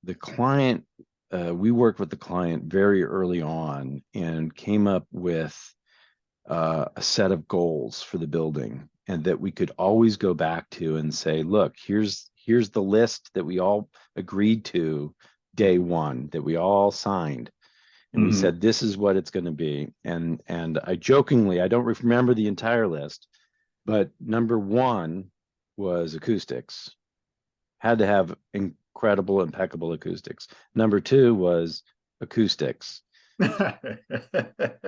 the client, we worked with the client very early on and came up with a set of goals for the building, and that we could always go back to and say, look, here's the list that we all agreed to day one, that we all signed. And we said, this is what it's going to be. And I jokingly, I don't remember the entire list, but number one was acoustics. Had to have incredible, impeccable acoustics. Number two was acoustics.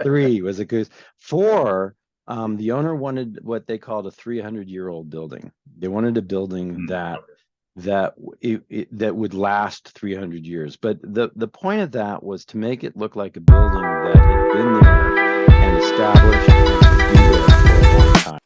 Three was acoustics. Four, the owner wanted what they called a 300-year-old building. They wanted a building that would last 300 years. But the point of that was to make it look like a building that had been there and established and would be there for a long time.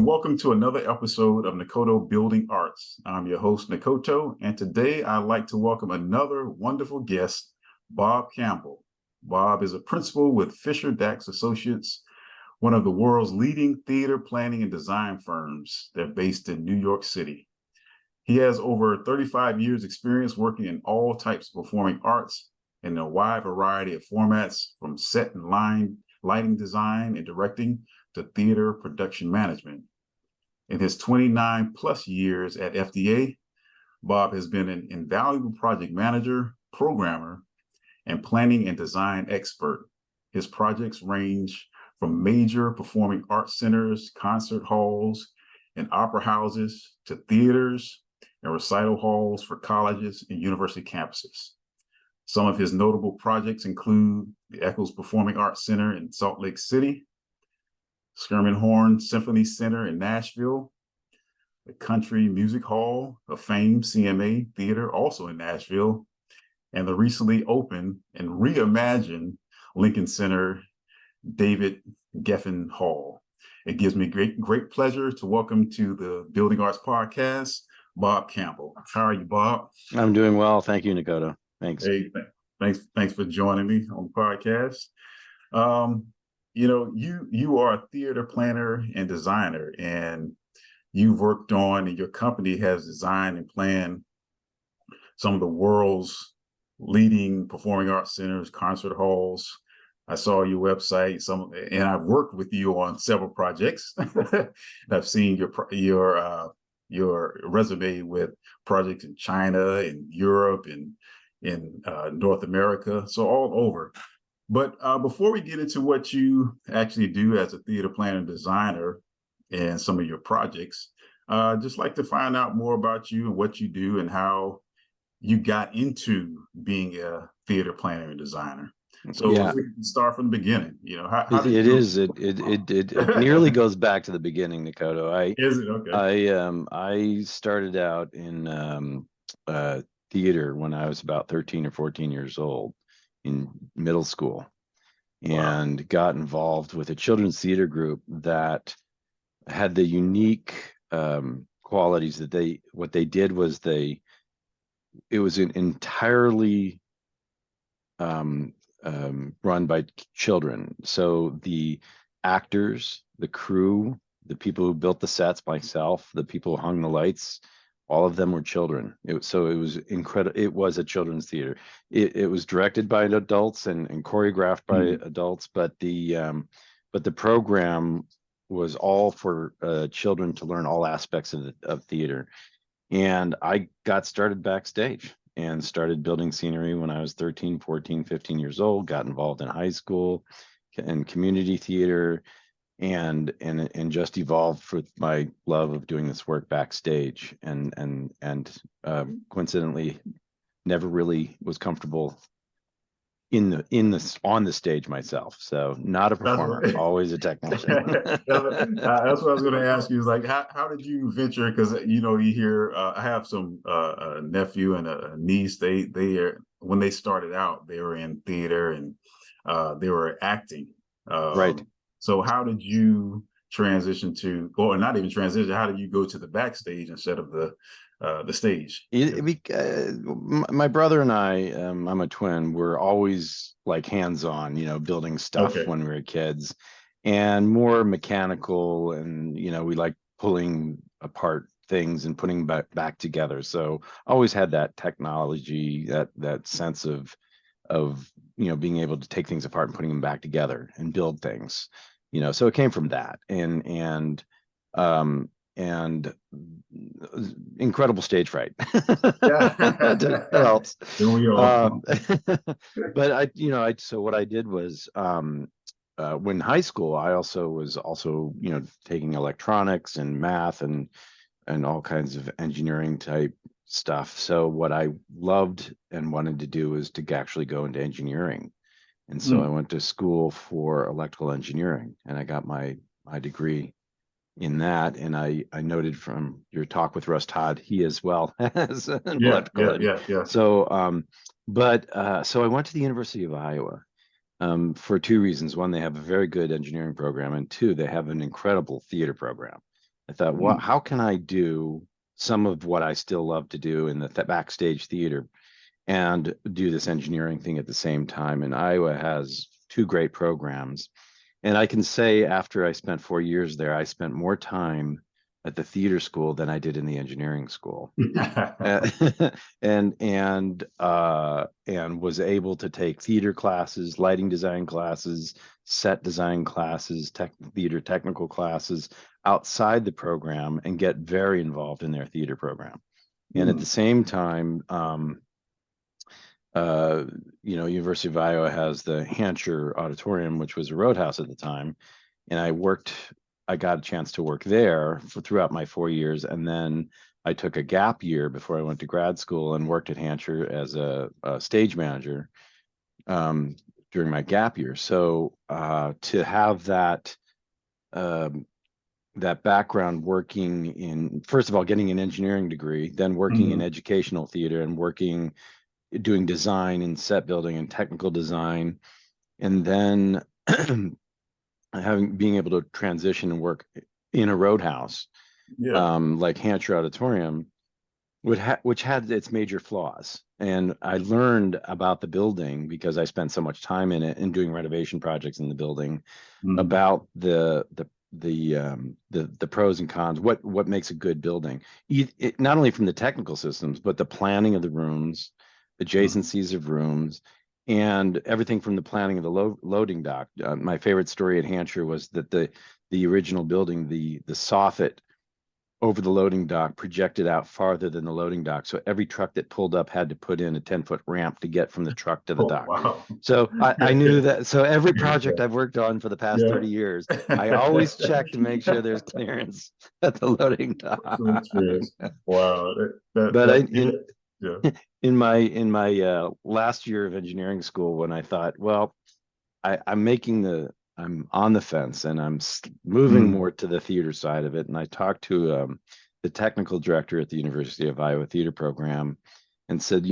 Welcome to another episode of Nakoto Building Arts. I'm your host, Nakoto, and today I'd like to welcome another wonderful guest, Bob Campbell. Bob is a principal with Fisher Dachs Associates, one of the world's leading theater planning and design firms. They're based in New York City. He has over 35 years experience working in all types of performing arts in a wide variety of formats, from set and lighting design and directing to theater production management. In his 29 plus years at FDA, Bob has been an invaluable project manager, programmer, and planning and design expert. His projects range from major performing arts centers, concert halls, and opera houses to theaters and recital halls for colleges and university campuses. Some of his notable projects include the Echoes Performing Arts Center in Salt Lake City, Schermerhon Symphony Center in Nashville, the Country Music Hall of Fame CMA Theater, also in Nashville, and the recently opened and reimagined Lincoln Center David Geffen Hall. It gives me great pleasure to welcome to the Building Arts Podcast, Bob Campbell. How are you, Bob? I'm doing well. Thank you, Nakoto. Thanks. Hey, thanks for joining me on the podcast. You are a theater planner and designer, and you've worked on, and your company has designed and planned some of the world's leading performing arts centers, concert halls. I saw your website, and I've worked with you on several projects. I've seen your resume with projects in China and Europe and in North America, so all over. But before we get into what you actually do as a theater planner and designer and some of your projects, just like to find out more about you and what you do and how you got into being a theater planner and designer. So if we can start from the beginning, how did it nearly goes back to the beginning, Nakoto. Is it okay? I started out in theater when I was about 13 or 14 years old, in middle school, and got involved with a children's theater group that had the unique qualities that what they did was it was an entirely run by children. So the actors, the crew, the people who built the sets, myself, the people who hung the lights, all of them were children. It was incredible. It was a children's theater. It was directed by adults and choreographed by adults, but the program was all for children to learn all aspects of theater. And I got started backstage and started building scenery when I was 13, 14, 15 years old, got involved in high school and community theater, and just evolved with my love of doing this work backstage, and coincidentally never really was comfortable on the stage myself. So not a performer, always a technician. That's what I was going to ask you, is like, how did you venture? Because you hear I have some a nephew and a niece. They when they started out, they were in theater and they were acting. Right. So how did you transition to, or not even transition? How did you go to the backstage instead of the stage? My brother and I, I'm a twin, we're always like hands-on, building stuff Okay. when we were kids, and more mechanical, and we like pulling apart things and putting back together. So always had that technology, that sense of being able to take things apart and putting them back together and build things. So it came from that, um and incredible stage fright. That Yeah. helps. Then we all. um but so what I did was, when high school, I also was taking electronics and math and all kinds of engineering type stuff. So what I loved and wanted to do was to actually go into engineering. And so I Mm. went to school for electrical engineering, and I got my degree in that. And I noted from your talk with Russ Todd, he as well has an Yeah, electrical yeah, engineer. yeah, yeah. So so I went to the University of Iowa, for two reasons. One, they have a very good engineering program, and two, they have an incredible theater program. I thought, well, Mm. how can I do some of what I still love to do in the backstage theater and do this engineering thing at the same time? And Iowa has two great programs. And I can say, after I spent 4 years there, I spent more time at the theater school than I did in the engineering school. Uh, and was able to take theater classes, lighting design classes, set design classes, theater technical classes outside the program, and get very involved in their theater program. And at the Mm. same time, uh, University of Iowa has the Hansher Auditorium, which was a roadhouse at the time, and I got a chance to work there throughout my 4 years, and then I took a gap year before I went to grad school and worked at Hansher as a stage manager, um, during my gap year. So to have um, that background, working in, first of all, getting an engineering degree, then working in Mhm. educational theater, and doing design and set building and technical design, and then being able to transition and work in a roadhouse, Yeah. like Hansher Auditorium, which had its major flaws. And I learned about the building because I spent so much time in it and doing renovation projects in the building, Mhm. about the pros and cons, what makes a good building, not only from the technical systems, but the planning of the rooms, Mhm. adjacencies of rooms, and everything from the planning of the loading dock. My favorite story at Hansher was that the original building, the soffit over the loading dock projected out farther than the loading dock. So every truck that pulled up had to put in a 10-foot ramp to get from the truck to the Oh, dock. wow. So I knew that. So every project I've worked on for the past Yeah. 30 years, I always check to make sure there's clearance at the loading Some dock. experience. Wow. But Yeah. Yeah. in my last year of engineering school, when I thought, well, I'm on the fence, and I'm moving Mm. more to the theater side of it. And I talked to, the technical director at the University of Iowa theater program, and said,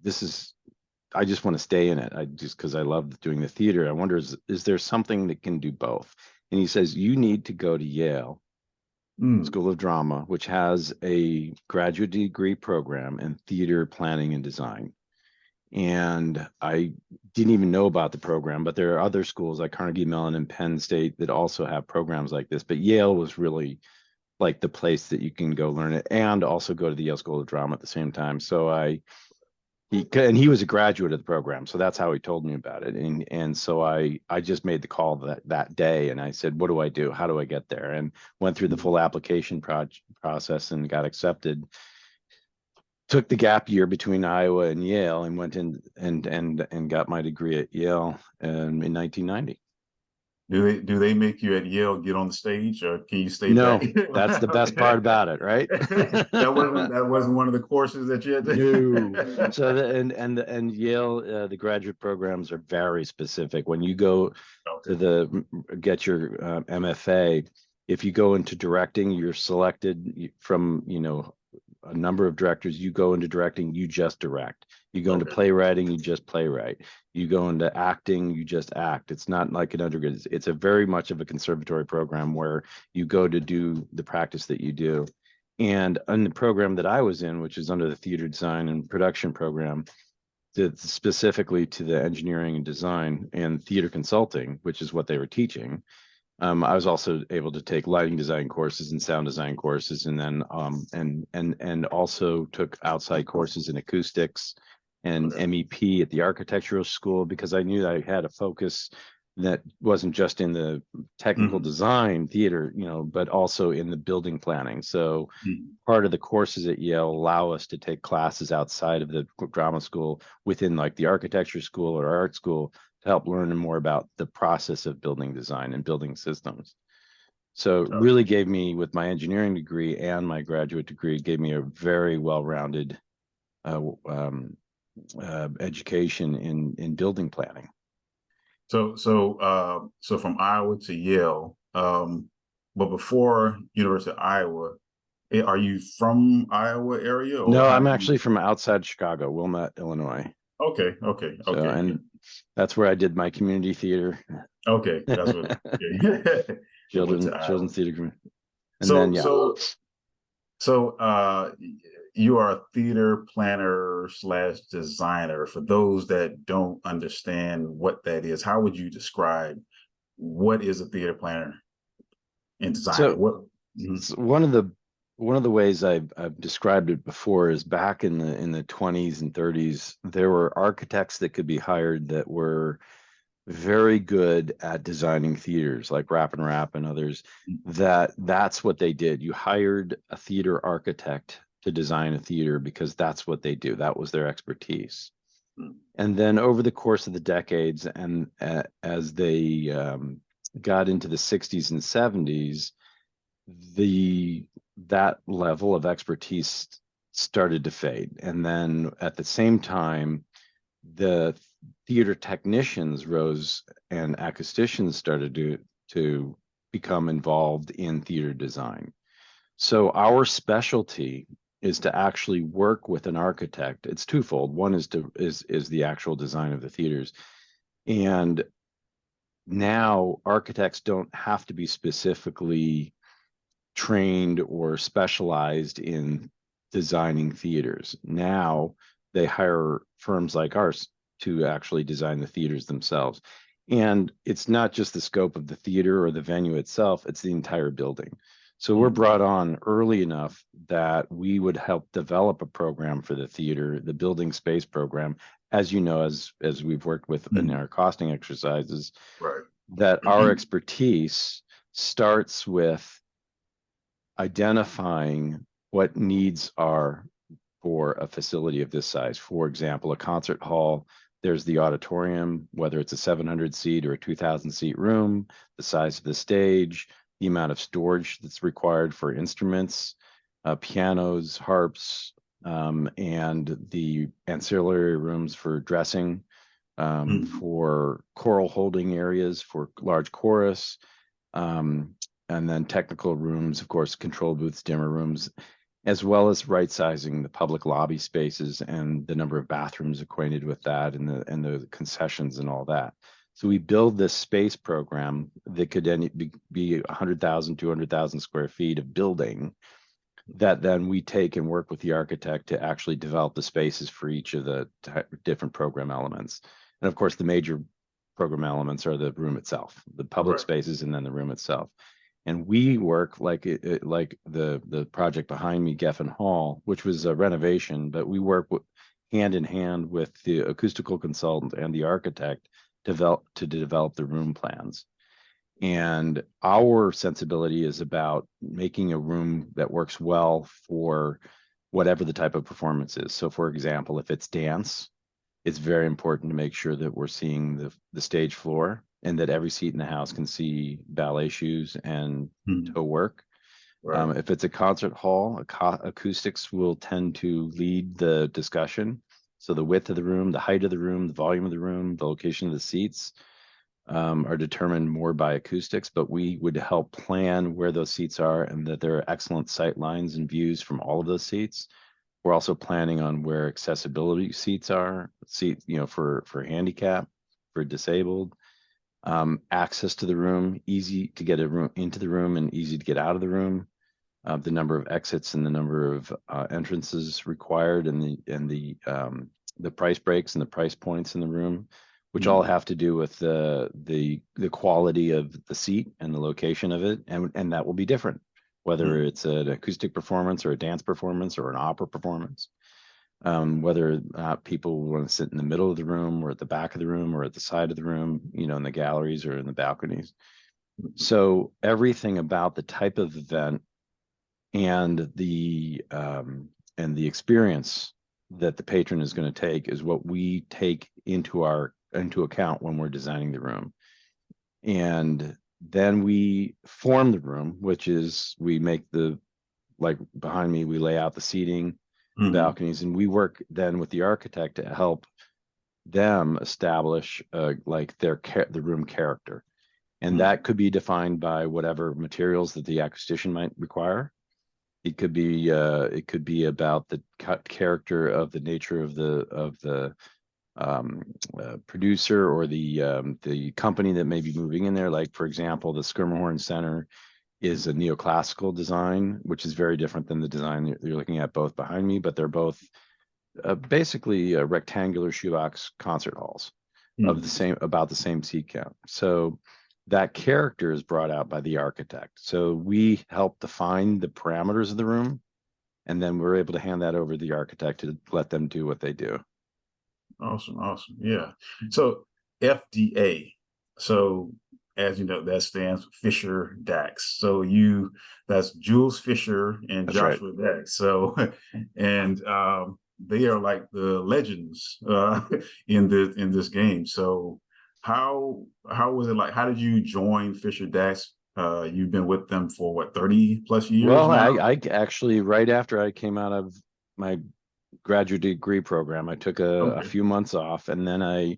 this is, I just want to stay in it. I just, because I love doing the theater. I wonder, is there something that can do both? And he says, you need to go to Yale Mm. School of Drama, which has a graduate degree program in theater planning and design. And I didn't even know about the program, but there are other schools like Carnegie Mellon and Penn State that also have programs like this. But Yale was really like the place that you can go learn it, and also go to the Yale School of Drama at the same time. So he was a graduate of the program, so that's how he told me about it. And so I just made the call that day, and I said, what do I do? How do I get there? And went through the Mm. full application process and got accepted. Took the gap year between Iowa and Yale, and went in and got my degree at Yale, in 1990. Do they make you at Yale get on the stage, or can you stay back? No, that's the best part about it, right? That wasn't one of the courses that you had No. to. So and Yale, the graduate programs are very specific. When you go Okay. to get your, MFA, if you go into directing, you're selected from, a number of directors. You go into directing, you just direct. You go into Okay. playwriting, you just playwright. You go into acting, you just act. It's not like an undergrad. It's a very much of a conservatory program where you go to do the practice that you do. And in the program that I was in, which is under the theater design and production program, specifically to the engineering and design and theater consulting, which is what they were teaching. I was also able to take lighting design courses and sound design courses, and then and also took outside courses in acoustics and Okay. MEP at the architectural school, because I knew that I had a focus that wasn't just in the technical Mhm. design theater, but also in the building planning. So Mhm. part of the courses at Yale allow us to take classes outside of the drama school within like the architecture school or art school to help learn more about the process of building design and building systems. So it Okay. really gave me, with my engineering degree and my graduate degree, gave me a very well-rounded uh, um, education in building planning. So from Iowa to Yale, but before University of Iowa, are you from Iowa area, or No, how I'm did you? actually from outside Chicago, Wilmette, Illinois. Okay, okay, So, okay, and that's where I did my community theater, okay. That's what. Okay. It went to Iowa. children's theater, and then So yeah. so so you are a theater planner slash designer. For those that don't understand what that is, how would you describe what is a theater planner and designer? So What? Mhm. one of the ways I've described it before is back in the 20s and 30s, there were architects that could be hired that were very good at designing theaters, like Rapp and Rapp and others. That's what they did. You hired a theater architect to design a theater because that's what they do. That was their expertise. Mhm. And then over the course of the decades, and as they got into the 60s and 70s, the that level of expertise started to fade. And then at the same time, the theater technicians rose and acousticians started to become involved in theater design. So our specialty is to actually work with an architect. It's twofold. One is the actual design of the theaters. And now architects don't have to be specifically trained or specialized in designing theaters. Now they hire firms like ours to actually design the theaters themselves. And it's not just the scope of the theater or the venue itself, it's the entire building. So we're Mhm. brought on early enough that we would help develop a program for the theater, the building space program, as you know, as we've worked with in Mhm. our costing exercises, Right. that our expertise starts with identifying what needs are for a facility of this size. For example, a concert hall, there's the auditorium, whether it's a 700 seat or a 2,000 seat room, the size of the stage, the amount of storage that's required for instruments, pianos, harps, and the ancillary rooms for dressing, Mhm. for choral holding areas, for large chorus, um, and then technical rooms, of course, control booths, dimmer rooms, as well as right sizing the public lobby spaces and the number of bathrooms acquainted with that, and the concessions and all that. So we build this space program that could then be 100,000, 200,000 square feet of building that then we take and work with the architect to actually develop the spaces for each of the different program elements. And of course, the major program elements are the room itself, the public Right. spaces, and then the room itself. And we work like like the project behind me, Geffen Hall, which was a renovation, but we work hand in hand with the acoustical consultant and the architect to develop the room plans. And our sensibility is about making a room that works well for whatever the type of performance is. So, for example, if it's dance, it's very important to make sure that we're seeing the stage floor and that every seat in the house can see ballet shoes and Mhm. toe work. Right. If it's a concert hall, acoustics will tend to lead the discussion. So the width of the room, the height of the room, the volume of the room, the location of the seats are determined more by acoustics, but we would help plan where those seats are and that there are excellent sight lines and views from all of those seats. We're also planning on where accessibility seats are, for handicap, for disabled, access to the room, easy to get a room into the room and easy to get out of the room, the number of exits and the number of entrances required, and the price breaks and the price points in the room, which all have to do with the quality of the seat and the location of it, and that will be different, whether it's an acoustic performance or a dance performance or an opera performance, whether people want to sit in the middle of the room or at the back of the room or at the side of the room, in the galleries or in the balconies. So everything about the type of event and the experience that the patron is going to take is what we take into account when we're designing the room. And then we form the room, which is we make like behind me, we lay out the seating, the balconies, and we work then with the architect to help them establish like the room character. And that could be defined by whatever materials that the acoustician might require. It could be about the character of the nature of the producer or the company that may be moving in there. Like, for example, the Schermerhon Center is a neoclassical design, which is very different than the design you're looking at both behind me, but they're both basically rectangular shoebox concert halls of about the same seat count. So that character is brought out by the architect. So we help define the parameters of the room, and then we're able to hand that over to the architect to let them do what they do. Awesome. Yeah. So FDA. So as you know, that stands for Fisher Dachs. So that's Jules Fisher and That's Joshua Dachs. So, and they are like the legends in this game. So how was it like? How did you join Fisher Dachs? You've been with them for what, 30 plus years well, now? I actually, right after I came out of my graduate degree program, I took a few months off, and then I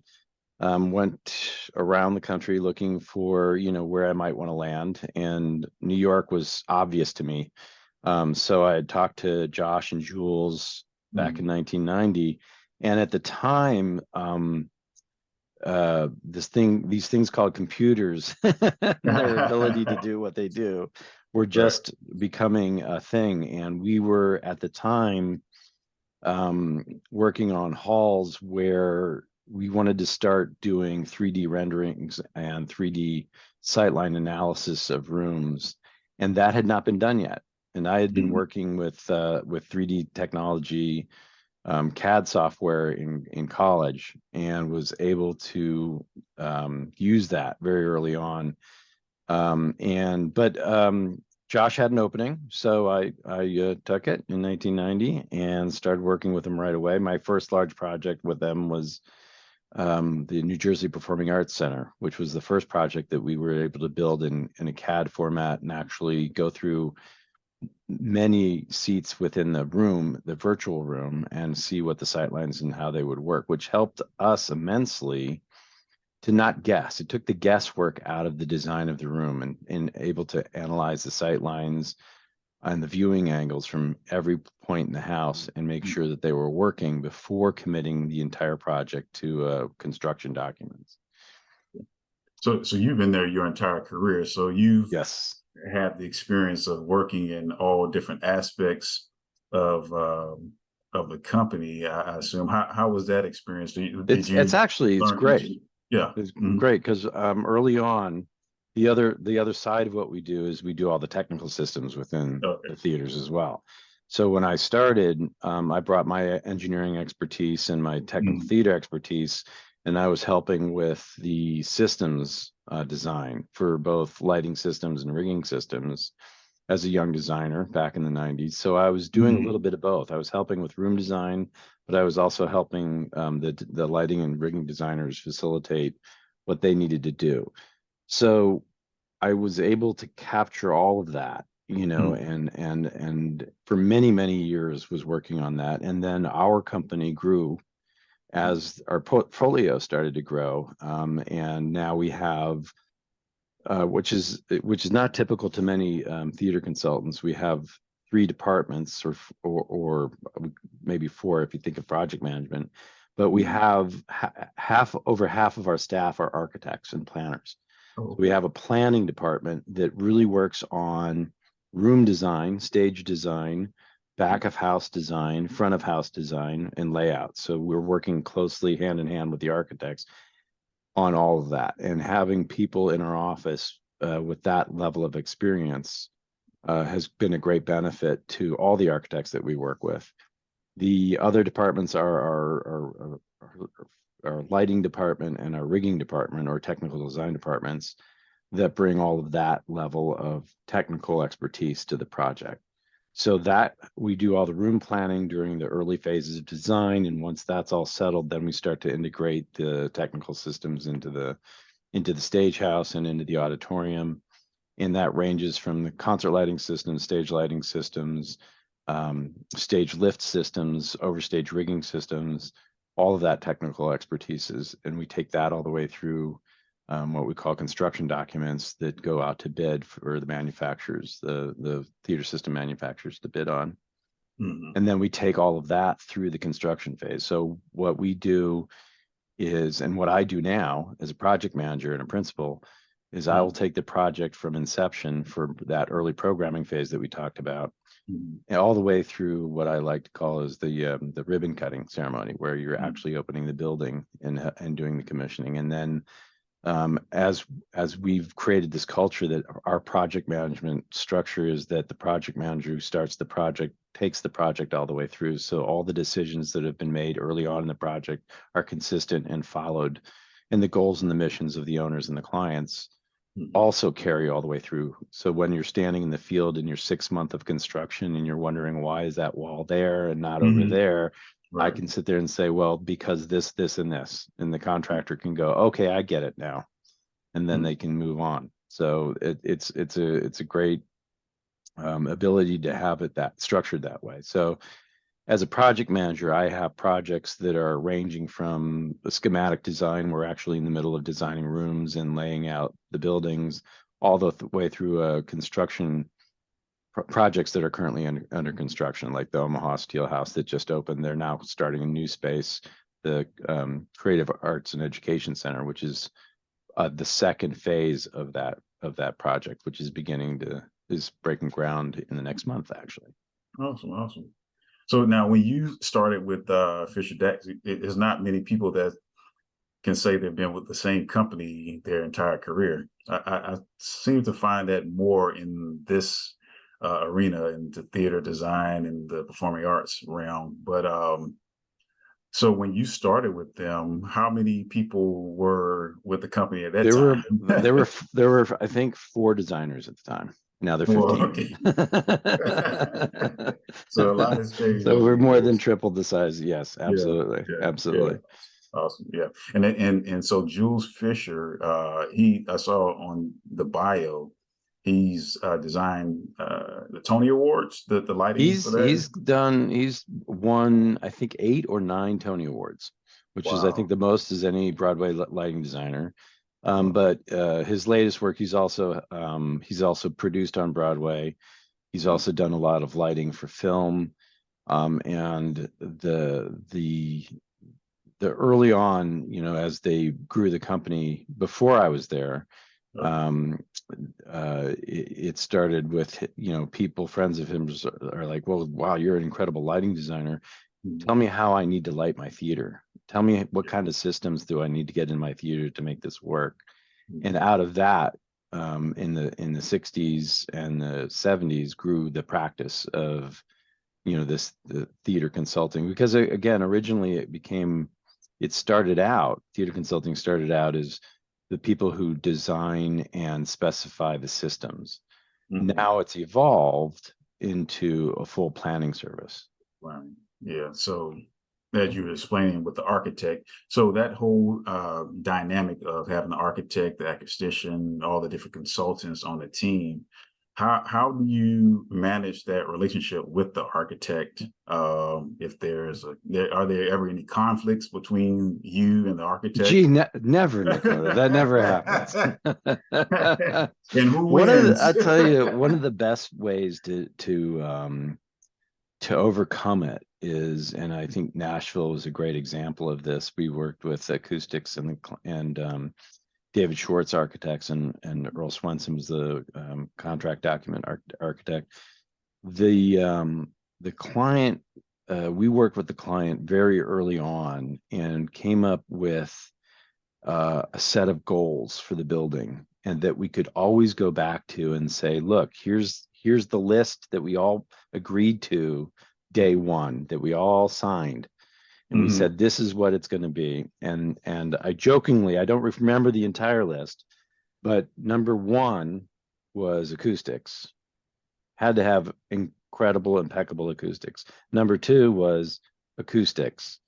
went around the country looking for, where I might want to land. And New York was obvious to me. So I had talked to Josh and Jules back in 1990. And at the time, these things called computers and their ability to do what they do were just becoming a thing. And we were at the time working on halls where we wanted to start doing 3D renderings and 3D sightline analysis of rooms, and that had not been done yet. And I had been working with 3D technology, CAD software in college, and was able to use that very early on. But Josh had an opening, so I took it in 1990 and started working with him right away. My first large project with them was the New Jersey Performing Arts Center, which was the first project that we were able to build in a CAD format and actually go through many seats within the room, the virtual room, and see what the sightlines and how they would work, which helped us immensely to not guess. It took the guesswork out of the design of the room, and able to analyze the sightlines and the viewing angles from every point in the house and make sure that they were working before committing the entire project to construction documents. So you've been there your entire career. So you've Yes. had the experience of working in all different aspects of the company, I assume. How was that experience? It's great. Yeah. It's great because early on, the other side of what we do is we do all the technical systems within the theaters as well. So when I started, I brought my engineering expertise and my technical theater expertise, and I was helping with the systems design for both lighting systems and rigging systems as a young designer back in the 90s. So I was doing a little bit of both. I was helping with room design, but I was also helping the lighting and rigging designers facilitate what they needed to do. So I was able to capture all of that, and for many, many years was working on that. And then our company grew as our portfolio started to grow. And now we have, which is not typical to many theater consultants. We have 3 departments or maybe 4 if you think of project management, but we have over half of our staff are architects and planners. Oh, So we have a planning department that really works on room design, stage design, back of house design, front of house design, and layout. So we're working closely hand in hand with the architects on all of that, and having people in our office with that level of experience has been a great benefit to all the architects that we work with. The other departments are our lighting department and our rigging department, or technical design departments, that bring all of that level of technical expertise to the project. So that we do all the room planning during the early phases of design, and once that's all settled, then we start to integrate the technical systems into the stage house and into the auditorium. And that ranges from the concert lighting systems, stage lighting systems, stage lift systems, overstage rigging systems, all of that technical expertise is, and we take that all the way through what we call construction documents that go out to bid for the manufacturers, the theater system manufacturers to bid on. And then we take all of that through the construction phase. So what we do is, and what I do now as a project manager and a principal, is I will take the project from inception for that early programming phase that we talked about, and all the way through what I like to call is the ribbon cutting ceremony, where you're actually opening the building and doing the commissioning. And then as we've created this culture that our project management structure is that the project manager who starts the project takes the project all the way through. So all the decisions that have been made early on in the project are consistent and followed, and the goals and the missions of the owners and the clients also carry all the way through. So when you're standing in the field in your 6th month of construction and you're wondering, why is that wall there and not over there? Right. I can sit there and say, well, because this, and this, and the contractor can go, okay, I get it now. And then they can move on. So it's a great ability to have it that structured that way. So as a project manager, I have projects that are ranging from a schematic design. We're actually in the middle of designing rooms and laying out the buildings, all the way through construction projects that are currently under construction, like the Omaha Steel House that just opened. They're now starting a new space, the Creative Arts and Education Center, which is the second phase of that project, which is is breaking ground in the next month, actually. Awesome. So now, when you started with Fisher Dachs, there's not many people that can say they've been with the same company their entire career. I seem to find that more in this arena, in the theater design and the performing arts realm. But so when you started with them, how many people were with the company at that time? There were I think 4 designers at the time. Now they're 15. Okay. So a lot has changed. So we're more than triple the size. Yes, absolutely. Yeah. Absolutely. Yeah. Awesome. Yeah. And so Jules Fisher, I saw on the bio, he's designed the Tony Awards, the lighting for that. He's won, I think, 8 or 9 Tony Awards, which is, I think, the most as any Broadway lighting designer. But his latest work, he's also produced on Broadway. He's also done a lot of lighting for film, and the early on, as they grew the company before I was there, it started with people, friends of him, are like, well, wow, you're an incredible lighting designer. Tell me how I need to light my theater. Tell me what kind of systems do I need to get in my theater to make this work. And out of that, in the 60s and the 70s, grew the practice of the theater consulting, because again, originally theater consulting started out as the people who design and specify the systems. Now it's evolved into a full planning service. Right. Yeah. So as you were explaining with the architect, so that whole dynamic of having the architect, the acoustician, all the different consultants on the team, how do you manage that relationship with the architect? If are there ever any conflicts between you and the architect? Gee, never, Dakota. That never happens. And who wins? I tell you, one of the best ways to overcome it is, and I think Nashville was a great example of this. We worked with acoustics and David Schwartz Architects, and Earl Swenson was the contract document architect. The client, we worked with the client very early on and came up with a set of goals for the building, and that we could always go back to and say, look, here's the list that we all agreed to day one, that we all signed. And we said, this is what it's going to be. And I jokingly, I don't remember the entire list, but number one was acoustics. Had to have incredible, impeccable acoustics. Number two was acoustics.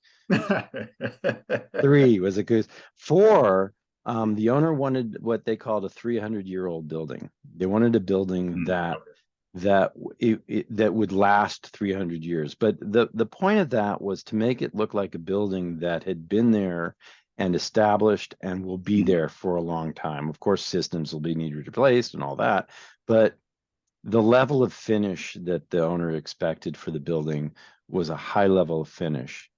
Three was acoustics. Four, the owner wanted what they called a 300-year-old building. They wanted a building that would last 300 years. But the point of that was to make it look like a building that had been there and established and will be there for a long time. Of course, systems will be needed replaced and all that, but the level of finish that the owner expected for the building was a high level of finish.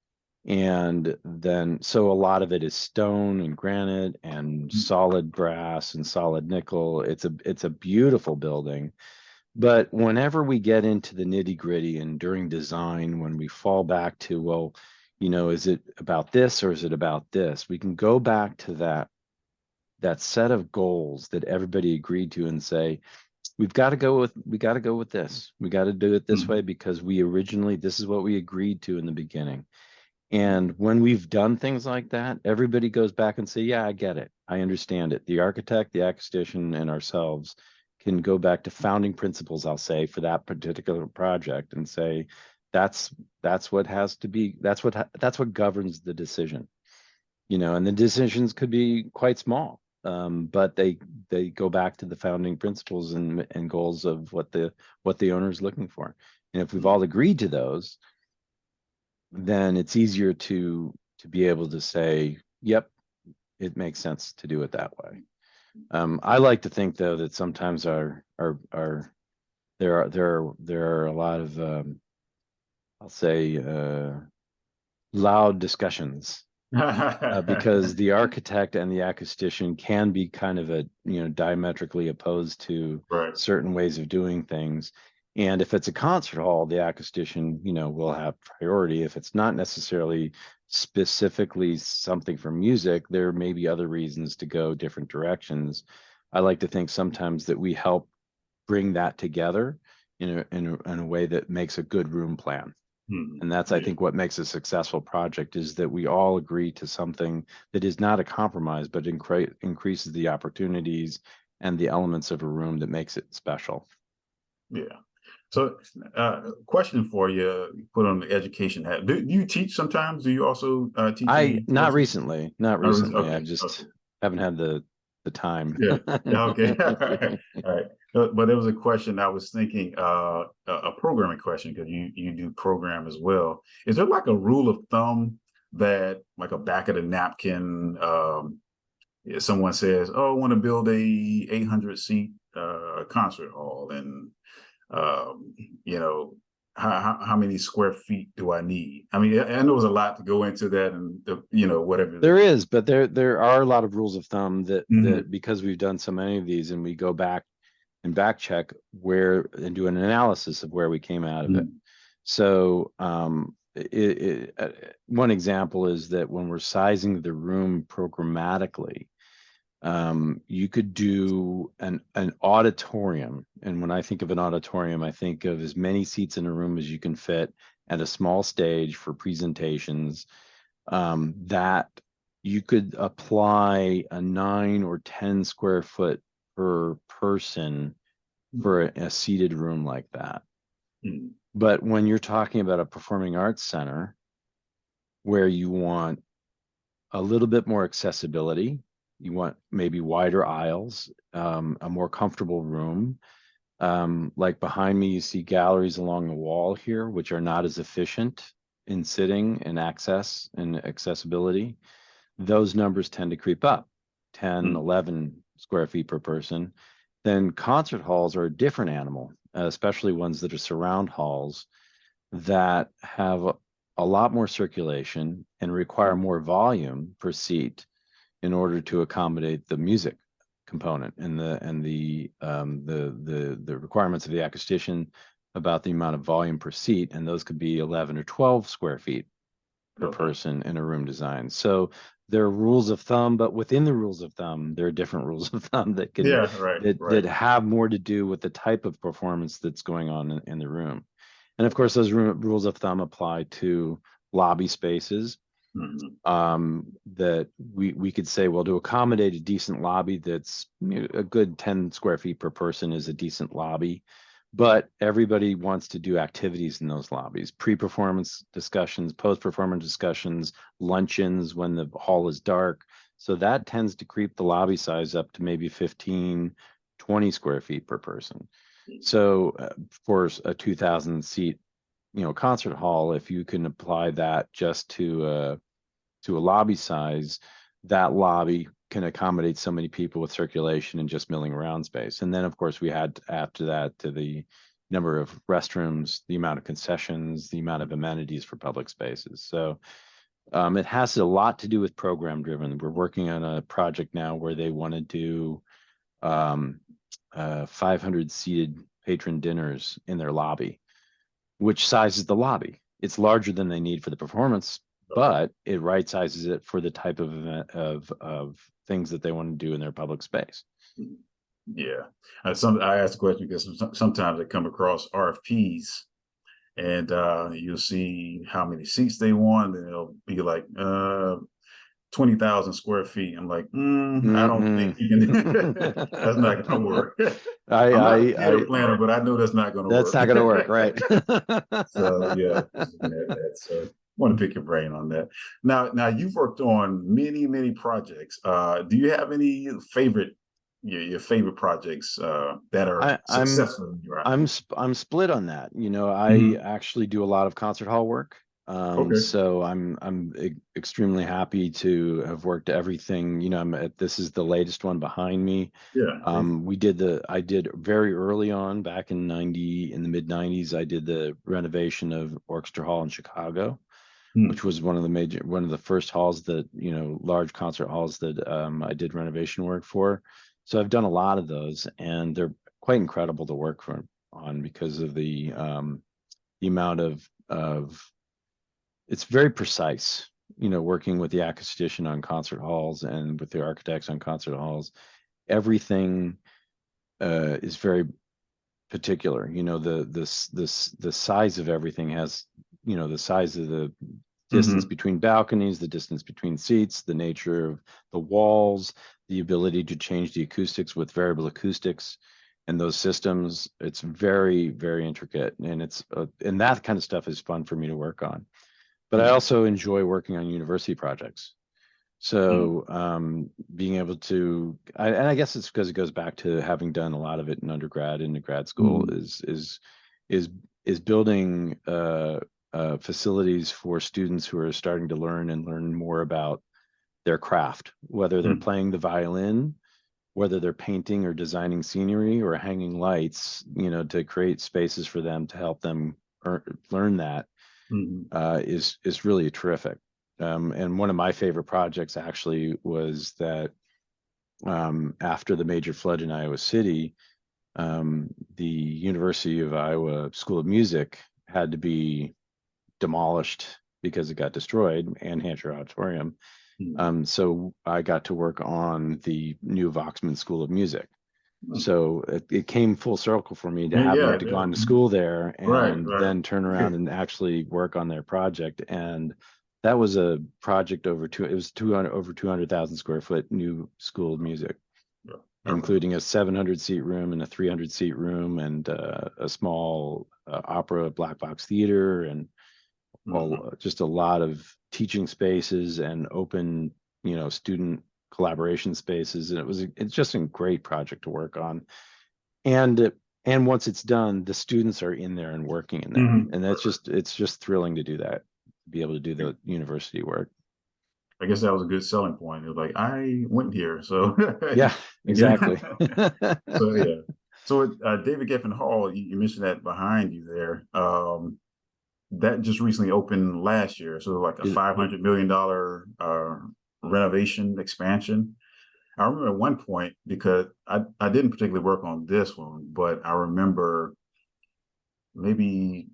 And then, so a lot of it is stone and granite and solid brass and solid nickel. It's a beautiful building. But whenever we get into the nitty gritty and during design, when we fall back to, well, is it about this or is it about this? We can go back to that set of goals that everybody agreed to and say, we got to go with this. We got to do it this way because this is what we agreed to in the beginning. And when we've done things like that, everybody goes back and say, yeah, I get it. I understand it. The architect, the acoustician, and ourselves can go back to founding principles, I'll say, for that particular project and say, that's what has to be, that's what governs the decision. And the decisions could be quite small, but they go back to the founding principles and goals of what the owner is looking for. And if we've all agreed to those, then it's easier to be able to say, yep, it makes sense to do it that way. I like to think, though, that sometimes there are a lot of I'll say loud discussions because the architect and the acoustician can be kind of diametrically opposed to certain ways of doing things. And if it's a concert hall, the acoustician, will have priority. If it's not necessarily specifically something for music, there may be other reasons to go different directions. I like to think sometimes that we help bring that together in a way that makes a good room plan. And that's, I think, what makes a successful project is that we all agree to something that is not a compromise, but increases the opportunities and the elements of a room that makes it special. Yeah. So, question for you, put on the education hat. Do you teach sometimes? Do you also teach? Not recently. Okay. I just haven't had the time. Yeah. Okay. All right. But there was a question I was thinking, a programming question, because you do program as well. Is there like a rule of thumb that, like a back of the napkin, if someone says, "Oh, I want to build a 800 seat concert hall," and how many square feet do I need? I mean, I know there's a lot to go into that, and whatever. There is, but there are a lot of rules of thumb that because we've done so many of these, and we go back and back check and do an analysis of where we came out of it. So one example is that when we're sizing the room programmatically, you could do an auditorium. And when I think of an auditorium, I think of as many seats in a room as you can fit and a small stage for presentations, that you could apply a 9 or 10 square foot per person for a seated room like that. But when you're talking about a performing arts center where you want a little bit more accessibility, you want maybe wider aisles, a more comfortable room, Like behind me, you see galleries along the wall here, which are not as efficient in sitting and access and accessibility. Those numbers tend to creep up 10, Mm. 11 square feet per person. Then concert halls are a different animal, especially ones that are surround halls that have a lot more circulation and require more volume per seat in order to accommodate the music component and the requirements of the acoustician about the amount of volume per seat, and those could be 11 or 12 square feet per Okay. person in a room design. So there are rules of thumb, but within the rules of thumb, there are different rules of thumb that can Yeah, right, that right. have more to do with the type of performance that's going on in the room. And of Okay. course, those rules of thumb apply to lobby spaces, Mhm. that we could say, well, to accommodate a decent lobby that's a good 10 square feet per person is a decent lobby, but everybody wants to do activities in those lobbies, pre-performance discussions, post-performance discussions, luncheons when the hall is dark. So that tends to creep the lobby size up to maybe 15, 20 square feet per person. So for a 2,000 seat, concert hall, if you can apply that just to a lobby size, that lobby can accommodate so many people with circulation and just milling around space. And then, of course, we had after that to the number of restrooms, the amount of concessions, the amount of amenities for public spaces. So it has a lot to do with program driven. We're working on a project now where they want to do 500 seated patron dinners in their lobby, which size is the lobby. It's larger than they need for the performance, Okay. but it right sizes it for the type of event of things that they want to do in their public space. Mhm. Yeah. I asked the question because sometimes I come across RFPs and you'll see how many seats they want, and it'll be like 20,000 square feet. I'm like, I don't think Mm-mm. you can. That's not going to work. I, I'm not a I, theater I, planner, but I know that's not going to that's work. not going to work, right? So yeah, just looking at that. So want to pick your brain on that. Now you've worked on many projects. Do you have any favorite your favorite projects that are I, I'm successful in your I'm eyes? I'm split on that. I Mhm. actually do a lot of concert hall work. Okay. So I'm extremely happy to have worked everything. This is the latest one behind me. Yeah. I did very early on back in the mid 90s, I did the renovation of Orchestra Hall in Chicago, which Hmm. was one of the first halls that, large concert halls that I did renovation work for. So I've done a lot of those, and they're quite incredible to work on because of the amount of it's very precise, working with the acoustician on concert halls and with the architects on concert halls. Everything is very particular. The size of everything has, the size of the distance Hmm. between balconies, the distance between seats, the nature of the walls, the ability to change the acoustics with variable acoustics and those systems. It's very, very intricate, and and that kind of stuff is fun for me to work on. But I also enjoy working on university projects. Hmm. So being able to, and I guess it's because it goes back to having done a lot of it in undergrad and in grad school, Hmm. is is building facilities for students who are starting to learn and learn more about their craft, whether they're Hmm. playing the violin, whether they're painting or designing scenery or hanging lights, to create spaces for them to help them learn that Hmm. is really terrific. And one of my favorite projects actually was that after the major flood in Iowa City, the University of Iowa School of Music had to be demolished because it got destroyed, and Hampshire Auditorium. Hmm. So I got to work on the new Voxman School of Music. Hmm. So it came full circle for me to Yeah, having yeah, to yeah. gone to school there Right, and right. then turn around and actually work on their project. And that was a project it was 200 over 200,000 square foot new school of music, Yeah, I remember. including a 700 seat room and a 300 seat room and a small opera black box theater and Mhm. just a lot of teaching spaces and open, student collaboration spaces. And it's just a great project to work on. And And once it's done, the students are in there and working in there. Mhm. And it's just thrilling to do that, be able to do the university work. I guess that was a good selling point. It was like, I went here, so Yeah, again, exactly. so yeah. So David Geffen Hall, you mentioned that behind you there. That just recently opened last year, so like a $500 million renovation expansion. I remember at one point, because I didn't particularly work on this one, but I remember maybe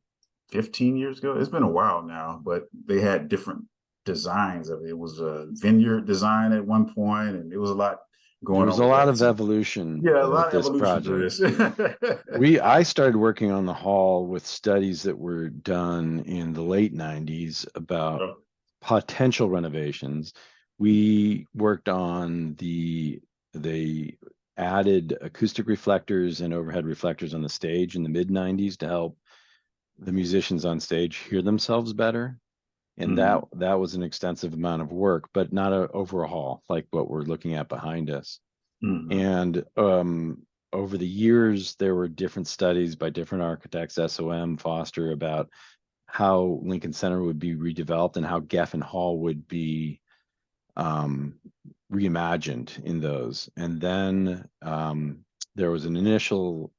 15 years ago. It's been a while now, but they had different designs of it. It was a vineyard design at one point, and it was a lot There going was on a with lot that. of So, evolution yeah, a with lot of this evolution to project. this. I started working on the hall with studies that were done in the late 90s about Oh, potential renovations. We worked on the added acoustic reflectors and overhead reflectors on the stage in the mid 90s to help the musicians on stage hear themselves better. And mhm, that was an extensive amount of work, but not a overhaul like what we're looking at behind us. mhm, And over the years, there were different studies by different architects, SOM, Foster, about how Lincoln Center would be redeveloped and how Geffen Hall would be um, reimagined in those. And then there was an initial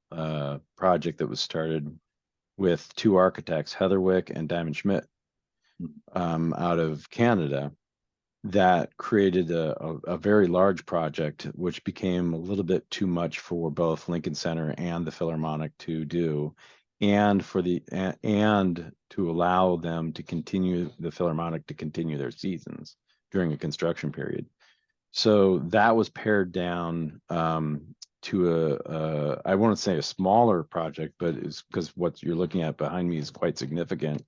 project that was started with two architects, Heatherwick and Diamond Schmidt, out of Canada, that created a very large project, which became a little bit too much for both Lincoln Center and the Philharmonic to do, and and to allow them to continue the Philharmonic to continue their seasons during a construction period. So that was pared down to I won't say a smaller project, but it's because what you're looking at behind me is quite significant.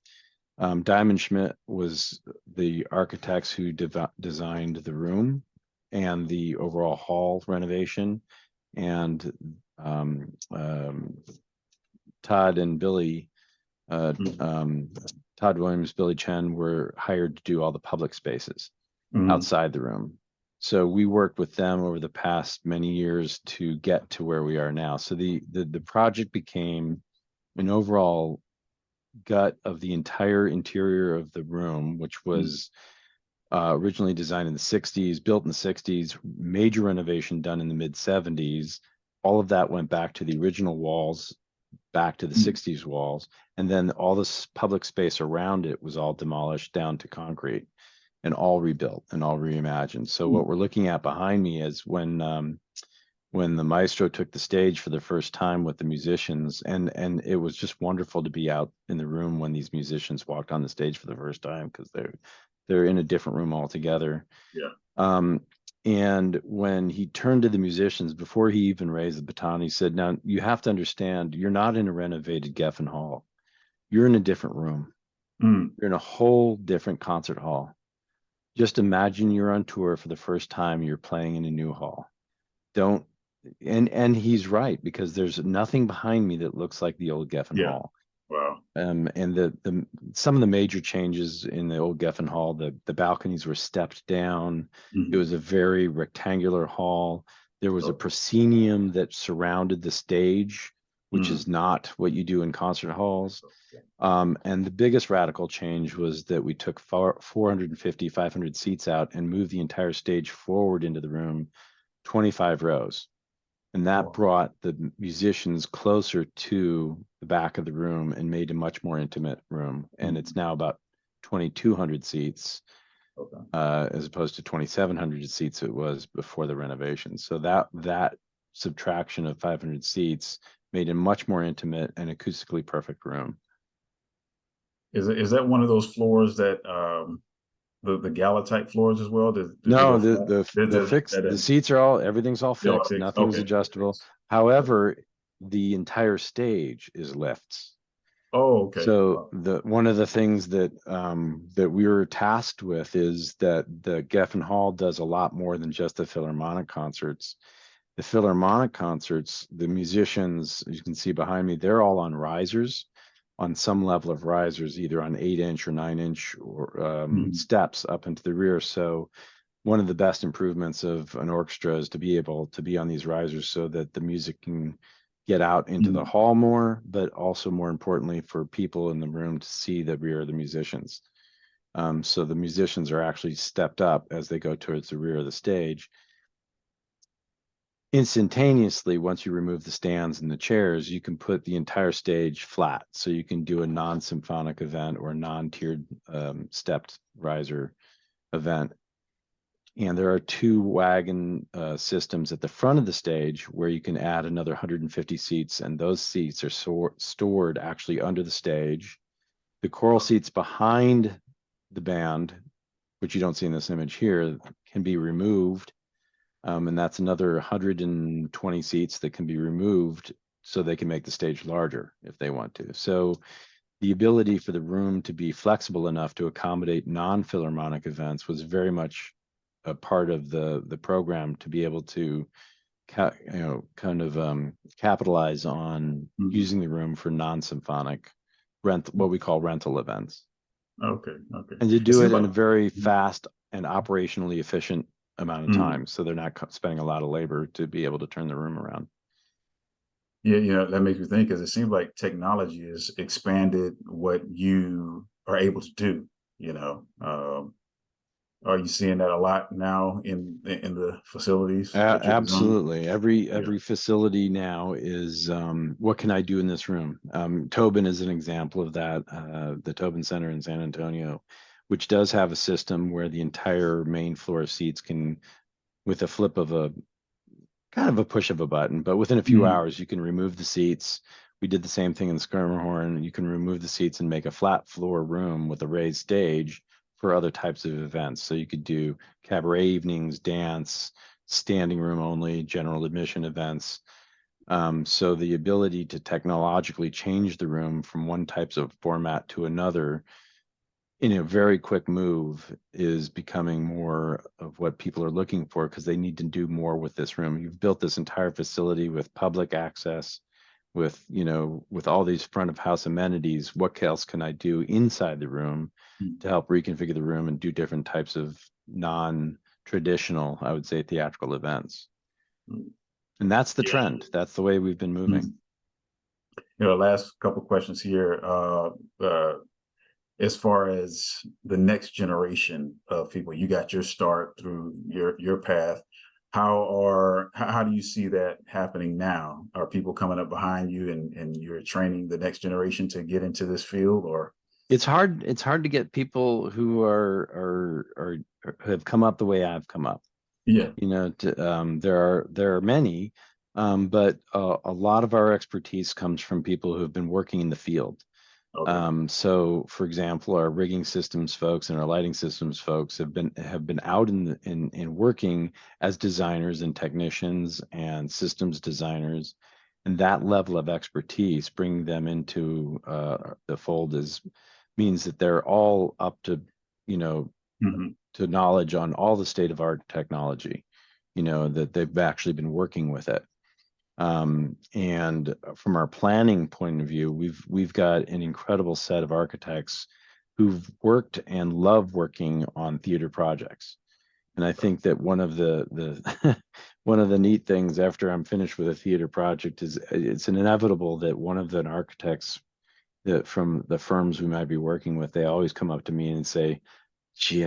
Diamond Schmidt was the architects who designed the room and the overall hall renovation, and um, um, Todd and Billy, uh, mhm, um, Todd Williams, Billy Chen were hired to do all the public spaces mhm, outside the room. So we worked with them over the past many years to get to where we are now. So the project became an overall gut of the entire interior of the room, which mhm, was originally designed in the 60s, built in the 60s, major renovation done in the mid 70s. All of that went back to the original walls, back to the mhm, 60s walls. And then all this public space around it was all demolished down to concrete and all rebuilt and all reimagined. So what mhm. we're looking at behind me is when the maestro took the stage for the first time with the musicians, and it was just wonderful to be out in the room when these musicians walked on the stage for the first time, because they're in a different room altogether. Yeah. um, and when he turned to the musicians before he even raised the baton, he said, now you have to understand, you're not in a renovated Geffen Hall, you're in a different room, Mm, you're in a whole different concert hall. Just imagine you're on tour for the first time, you're playing in a new hall. Don't And he's right, because there's nothing behind me that looks like the old Geffen yeah. Hall. Wow. And the some of the major changes in the old Geffen Hall, the balconies were stepped down. It Mhm. was a very rectangular hall. There was a Okay. proscenium that surrounded the stage, which Mm, is not what you do in concert halls. okay. And the biggest radical change was that we took 450, 500 seats out and moved the entire stage forward into the room, 25 rows. And that Oh, brought the musicians closer to the back of the room and made a much more intimate room. And it's mhm. now about 2,200 seats, Okay. as opposed to 2,700 seats it was before the renovation. So that subtraction of 500 seats made a much more intimate and acoustically perfect room. Is that one of those floors that the gala type floors as well? Do they No, go flat? the seats are everything's all They're all fixed. fixed. Nothing's Okay. adjustable. Fixed. Okay. However, the entire stage is lifts. Oh, okay. So Wow. the one of the things that we were tasked with is that the Geffen Hall does a lot more than just the Philharmonic concerts. The Philharmonic concerts, the musicians, as you can see behind me, they're all on risers, on some level of risers, either on 8-inch or 9-inch or Mhm. steps up into the rear. So one of the best improvements of an orchestra is to be able to be on these risers so that the music get out into the Mhm. hall more, but also more importantly for people in the room to see the rear of the musicians. So the musicians are actually stepped up as they go towards the rear of the stage. Instantaneously, once you remove the stands and the chairs, you can put the entire stage flat. So you can do a non-symphonic event or a non-tiered stepped riser event. And there are two wagon systems at the front of the stage where you can add another 150 seats, and those seats are stored actually under the stage. The choral seats behind the band, which you don't see in this image here, can be removed. And that's another 120 seats that can be removed so they can make the stage larger if they want to. So the ability for the room to be flexible enough to accommodate non-philharmonic events was very much a part of the program to be able to capitalize on Mhm. using the room for non-symphonic what we call rental events, Okay, okay. and to It do seems it in like a very fast and operationally efficient amount of Mhm. time, so they're not spending a lot of labor to be able to turn the room around. Yeah, that makes me think because it seems like technology has expanded what you are able to do. You know, are you seeing that a lot now in the facilities that you're designing? Absolutely. Yeah. Every facility now is what can I do in this room? Tobin is an example of that. The Tobin Center in San Antonio, which does have a system where the entire main floor of seats can, with a flip of a kind of a push of a button, but within a few Mhm. hours, you can remove the seats. We did the same thing in Schermerhon. You can remove the seats and make a flat floor room with a raised stage for other types of events. So you could do cabaret evenings, dance, standing room only, general admission events. So the ability to technologically change the room from one types of format to another in a very quick move is becoming more of what people are looking for because they need to do more with this room. You've built this entire facility with public access, with with all these front of house amenities. What else can I do inside the room Mhm. to help reconfigure the room and do different types of non-traditional, I would say, theatrical events? And that's the Yeah. trend. That's the way we've been moving. Mhm. Last couple questions here. As far as the next generation of people, you got your start through your path. How do you see that happening now? Are people coming up behind you and you're training the next generation to get into this field, or It's hard to get people who have come up the way I've come up. yeah, There are many, but a lot of our expertise comes from people who have been working in the field. okay, So, for example, our rigging systems folks and our lighting systems folks have been out in working as designers and technicians and systems designers, and that level of expertise, bringing them into the fold means that they're all up to you know hmm to knowledge on all the state of art technology, that they've actually been working with it. And from our planning point of view, we've got an incredible set of architects who've worked and love working on theater projects. And I think that one of the one of the neat things after I'm finished with a theater project is it's an inevitable that one of the architects that from the firms we might be working with, they always come up to me and say, gee,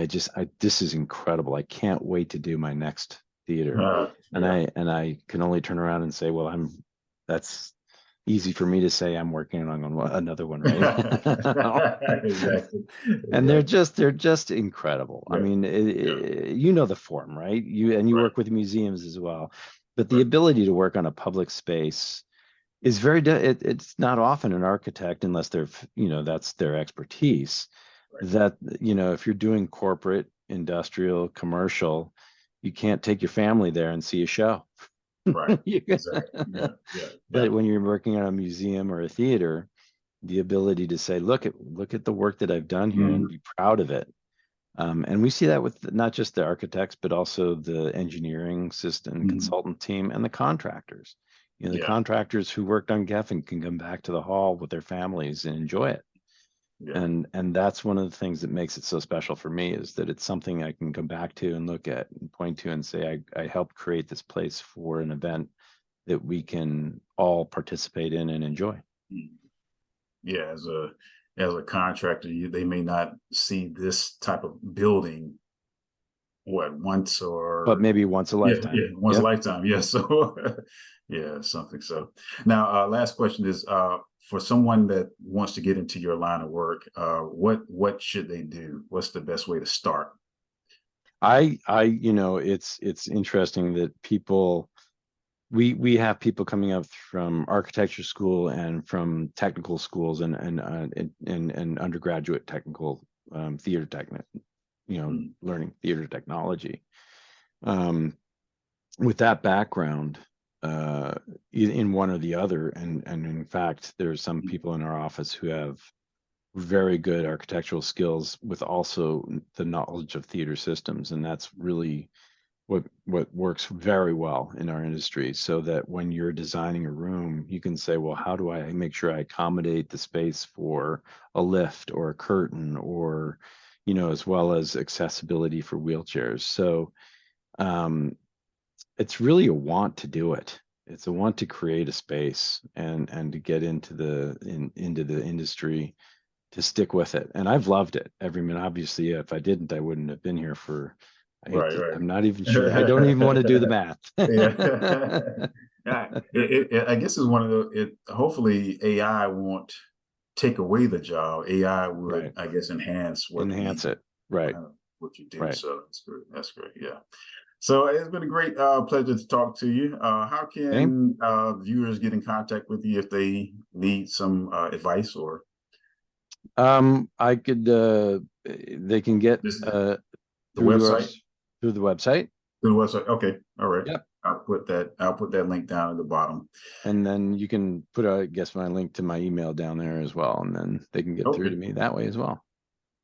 this is incredible. I can't wait to do my next theater. And yeah, I can only turn around and say, well, that's easy for me to say. I'm working on another one right now. exactly, And exactly, they're just incredible. I yeah, mean, yeah, you know the form, right? You right, work with museums as well. But the right, ability to work on a public space is it's not often an architect, unless that's their expertise, right, that if you're doing corporate, industrial, commercial, you can't take your family there and see a show. right, You- exactly, yeah, yeah, yeah, but when you're working on a museum or a theater, the ability to say, look at the work that I've done here and mhm, be proud of it. And we see that with not just the architects, but also the engineering system mhm, consultant team and the contractors. The yeah, contractors who worked on Geffen can come back to the hall with their families and enjoy it. yeah, And that's one of the things that makes it so special for me, is that it's something I can come back to and look at and point to and say, I helped create this place for an event that we can all participate in and enjoy. Yeah, as a contractor, they may not see this type of building once or But maybe once a lifetime. once a lifetime. Yeah, so yeah, something. So now, last question is, for someone that wants to get into your line of work, what should they do? What's the best way to start? It's interesting that we have people coming up from architecture school and from technical schools and undergraduate technical theater technique, learning theater technology. With that background, in one or the other, and in fact, there's some people in our office who have very good architectural skills with also the knowledge of theater systems, and that's really what works very well in our industry, so that when you're designing a room, you can say, well, how do I make sure I accommodate the space for a lift or a curtain, or as well as accessibility for wheelchairs. So it's really a want to do it. It's a want to create a space and to get into the industry, to stick with it. And I've loved it every minute. Obviously, if I didn't, I wouldn't have been here for, Right. I'm not even sure. I don't even want to do the math. Yeah. I guess it's one of the, hopefully AI won't take away the job. AI would, Right. I guess, enhance it. Right. What you do. Right. So that's great. That's great. Yeah. So it's been a great pleasure to talk to you. How can viewers get in contact with you if they need some advice or? I could, they can get The through website? Through the website. Through the website. Okay. All right. Yep. I'll put that link down at the bottom. And then you can put, I guess, my link to my email down there as well. And then they can get through to me that way as well.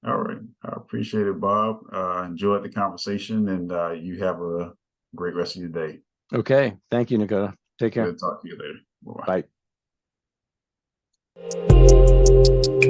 All right. I appreciate it, Bob. Enjoyed the conversation, and you have a great rest of your day. Okay. Thank you, Dakota. Take care. Good talk to you later. Bye-bye. Bye.